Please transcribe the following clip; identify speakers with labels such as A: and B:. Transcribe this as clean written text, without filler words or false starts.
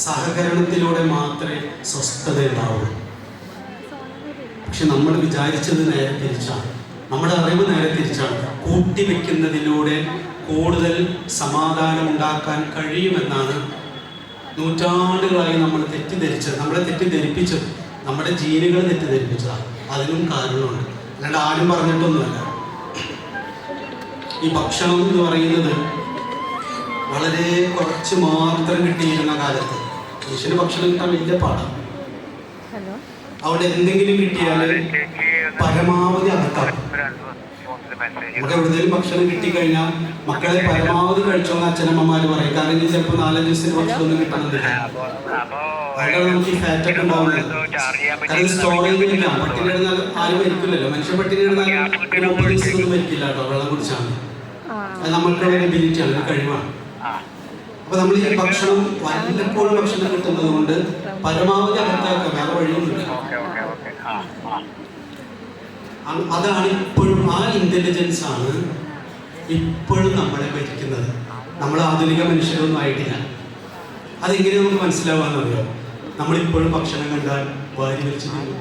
A: സഹകരണത്തിലൂടെ മാത്രമേ സ്വസ്ഥത ഉണ്ടാവുള്ളൂ. പക്ഷെ നമ്മൾ വിചാരിച്ചത് നേരെ തിരിച്ചാണ്, നമ്മുടെ അറിവ് നേരെ തിരിച്ചാണ്. കൂട്ടിവെക്കുന്നതിലൂടെ കൂടുതൽ സമാധാനം ഉണ്ടാക്കാൻ കഴിയുമെന്നാണ് നൂറ്റാണ്ടുകളായി നമ്മൾ തെറ്റിദ്ധരിച്ചത്. നമ്മളെ തെറ്റിദ്ധരിപ്പിച്ചത് നമ്മുടെ ജീനുകൾ തെറ്റിദ്ധരിപ്പിച്ചതാണ്. അതിനും കാരണമുണ്ട്, അല്ലാണ്ട് ആരും പറഞ്ഞിട്ടൊന്നുമല്ല. ഈ ഭക്ഷണം എന്ന് പറയുന്നത് വളരെ കുറച്ച് മാത്രം കിട്ടിയിരുന്ന കാലത്ത് മനുഷ്യന് ഭക്ഷണം കിട്ടാൻ വലിയ പാടാണ്. അവിടെ എന്തെങ്കിലും കിട്ടിയാൽ പരമാവധി അകത്താക്കും. നമുക്ക് എവിടെയെങ്കിലും ഭക്ഷണം കിട്ടിക്കഴിഞ്ഞാൽ മക്കളെ പരമാവധി കഴിച്ചോന്ന് അച്ഛനമ്മമാര് പറയും. കാരണം ചിലപ്പോൾ 4-5 ദിവസത്തിന് ഭക്ഷണമൊന്നും കിട്ടണമെന്നില്ല. അവിടെയാണ് നമുക്ക് ഈ ഫാറ്റൊക്കെ ഉണ്ടാവുന്നത്. കാരണം സ്റ്റോറേജ് ഇരിക്കാം. പട്ടിണി കിടന്നാൽ ആരും മരിക്കില്ലല്ലോ. മനുഷ്യൻ പട്ടിണി കിടന്നാൽ 30 ദിവസമൊന്നും മരിക്കില്ല കേട്ടോ, വെള്ളം കുടിച്ചാൽ. അത് നമ്മൾക്കുള്ള ഒരു എബിലിറ്റിയാണ്, ഒരു കഴിവാണ്. അപ്പൊ നമ്മൾ ഈ ഭക്ഷണം വല്ലപ്പോഴും ഭക്ഷണം കിട്ടുന്നത് കൊണ്ട് പരമാവധി അകത്താക്കുക, വേറെ വഴിയൊന്നുമില്ല. അതാണ് ഇപ്പോഴും, ആ ഇന്റലിജൻസ് ആണ് ഇപ്പോഴും നമ്മളെ ഭരിക്കുന്നത്. നമ്മൾ ആധുനിക മനുഷ്യരൊന്നും ആയിട്ടില്ല. അതെങ്ങനെ നമുക്ക് മനസ്സിലാവാന്നറിയോ? നമ്മളിപ്പോഴും ഭക്ഷണം കണ്ടാൽ വാരി വലിച്ചു തിന്നും.